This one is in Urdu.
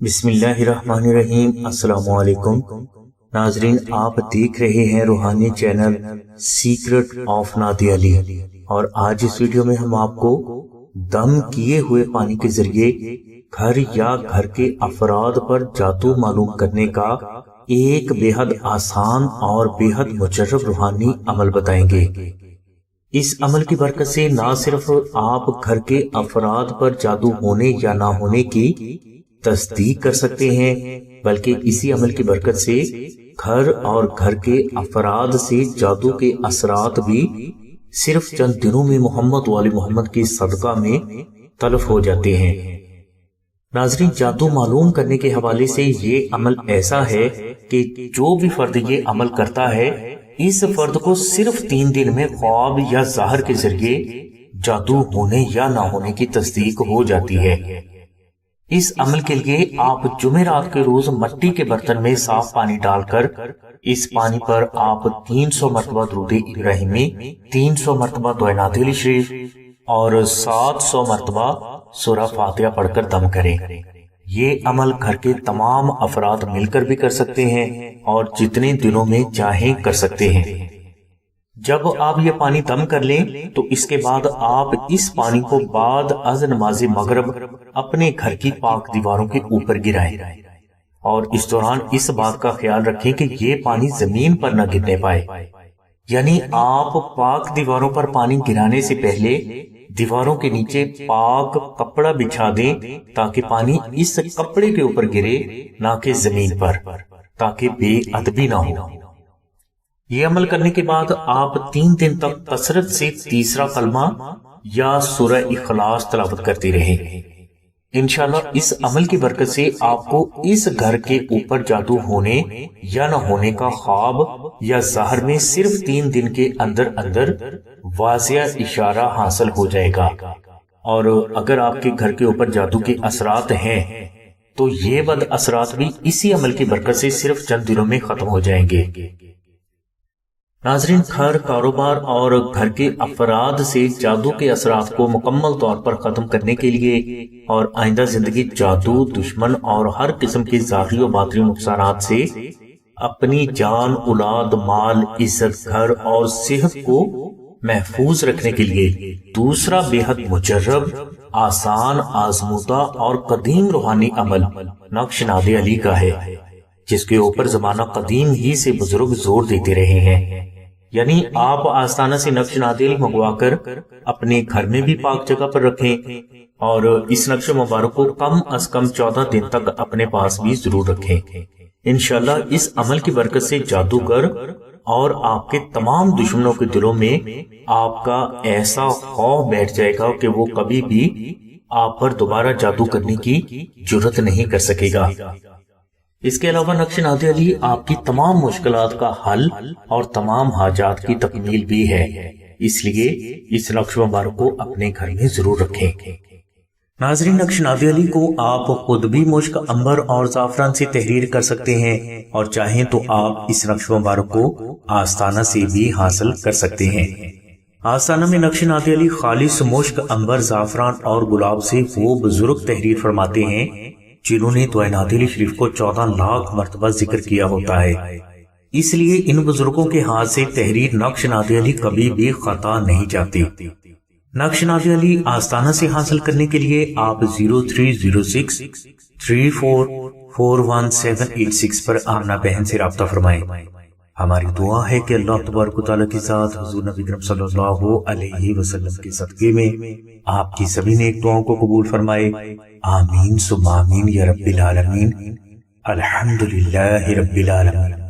بسم اللہ الرحمن الرحیم۔ السلام علیکم ناظرین، آپ دیکھ رہے ہیں روحانی چینل سیکرٹ آف نادی علی، اور آج اس ویڈیو میں ہم آپ کو دم کیے ہوئے پانی کے ذریعے گھر یا گھر کے افراد پر جادو معلوم کرنے کا ایک بے حد آسان اور بے حد مجرب روحانی عمل بتائیں گے۔ اس عمل کی برکت سے نہ صرف آپ گھر کے افراد پر جادو ہونے یا نہ ہونے کی تصدیق کر سکتے ہیں، بلکہ اسی عمل کی برکت سے گھر اور گھر کے افراد سے جادو کے اثرات بھی صرف چند دنوں میں محمد و آل محمد کی صدقہ میں تلف ہو جاتے ہیں۔ ناظرین، جادو معلوم کرنے کے حوالے سے یہ عمل ایسا ہے کہ جو بھی فرد یہ عمل کرتا ہے، اس فرد کو صرف 3 دن میں خواب یا ظاہر کے ذریعے جادو ہونے یا نہ ہونے کی تصدیق ہو جاتی ہے۔ اس عمل کے لیے آپ جمعرات کے روز مٹی کے برتن میں صاف پانی ڈال کر اس پانی پر آپ 300 مرتبہ درود ابراہیمی، 300 مرتبہ دعائے نادی علی شریف اور 700 مرتبہ سورہ فاتحہ پڑھ کر دم کریں۔ یہ عمل گھر کے تمام افراد مل کر بھی کر سکتے ہیں اور جتنے دنوں میں چاہیں کر سکتے ہیں۔ جب آپ یہ پانی دم کر لیں تو اس کے بعد آپ اس پانی کو بعد از نماز مغرب اپنے گھر کی پاک دیواروں کے اوپر گرائیں، اور اس دوران اس بات کا خیال رکھیں کہ یہ پانی زمین پر نہ گرنے پائے، یعنی آپ پاک دیواروں پر پانی گرانے سے پہلے دیواروں کے نیچے پاک کپڑا بچھا دیں تاکہ پانی اس کپڑے کے اوپر گرے، نہ کہ زمین پر، تاکہ بے ادبی نہ ہو۔ یہ عمل کرنے کے بعد آپ 3 دن تک کثرت سے تیسرا کلمہ یا سورہ اخلاص تلاوت کرتے رہیں۔ انشاءاللہ اس عمل کی برکت سے آپ کو اس گھر کے اوپر جادو ہونے یا نہ ہونے کا خواب یا ظاہر میں صرف 3 دن کے اندر اندر واضح اشارہ حاصل ہو جائے گا، اور اگر آپ کے گھر کے اوپر جادو کے اثرات ہیں تو یہ بد اثرات بھی اسی عمل کی برکت سے صرف چند دنوں میں ختم ہو جائیں گے۔ ناظرین، گھر، کاروبار اور گھر کے افراد سے جادو کے اثرات کو مکمل طور پر ختم کرنے کے لیے اور آئندہ زندگی جادو، دشمن اور ہر قسم کے ظاہری و باطنی نقصانات سے اپنی جان، اولاد، مال، عزت، گھر اور صحت کو محفوظ رکھنے کے لیے دوسرا بے حد مجرب، آسان، آزمودہ اور قدیم روحانی عمل نقش نادی علی کا ہے، جس کے اوپر زمانہ قدیم ہی سے بزرگ زور دیتے رہے ہیں۔ یعنی آپ آستانہ سے نقش نادی علی منگوا کر اپنے گھر میں بھی پاک جگہ پر رکھیں، اور اس نقش مبارک کو کم از کم 14 دن تک اپنے پاس بھی ضرور رکھیں۔ انشاءاللہ اس عمل کی برکت سے جادوگر اور آپ کے تمام دشمنوں کے دلوں میں آپ کا ایسا خوف بیٹھ جائے گا کہ وہ کبھی بھی آپ پر دوبارہ جادو کرنے کی جرت نہیں کر سکے گا۔ اس کے علاوہ نقش نادی علی آپ کی تمام مشکلات کا حل اور تمام حاجات کی تکمیل بھی ہے، اس لیے اس نقش مبارک کو اپنے گھر میں ضرور رکھیں۔ ناظرین، نقش نادی علی کو آپ خود بھی مشک، عنبر اور زعفران سے تحریر کر سکتے ہیں، اور چاہیں تو آپ اس نقش مبارک کو آستانہ سے بھی حاصل کر سکتے ہیں۔ آستانہ میں نقش نادی علی خالص مشک، عنبر، زعفران اور گلاب سے وہ بزرگ تحریر فرماتے ہیں جنہوں نے دعائے نادی علی شریف کو 14 لاکھ مرتبہ ذکر کیا ہوتا ہے، اس لیے ان بزرگوں کے ہاتھ سے تحریر نقش نادی علی کبھی بھی خطا نہیں جاتی۔ نقش نادی علی آستانہ سے حاصل کرنے کے لیے آپ 0306 3441 پر آمنہ بہن سے رابطہ فرمائیں۔ ہماری دعا ہے کہ اللہ تبارک و تعالیٰ کی ذات حضور نبی کریم صلی اللہ علیہ وسلم کے صدقے میں آپ کی سبھی نیک دعاؤں کو قبول فرمائے۔ آمین ثم آمین یا رب العالمین۔ الحمدللہ رب العالمین۔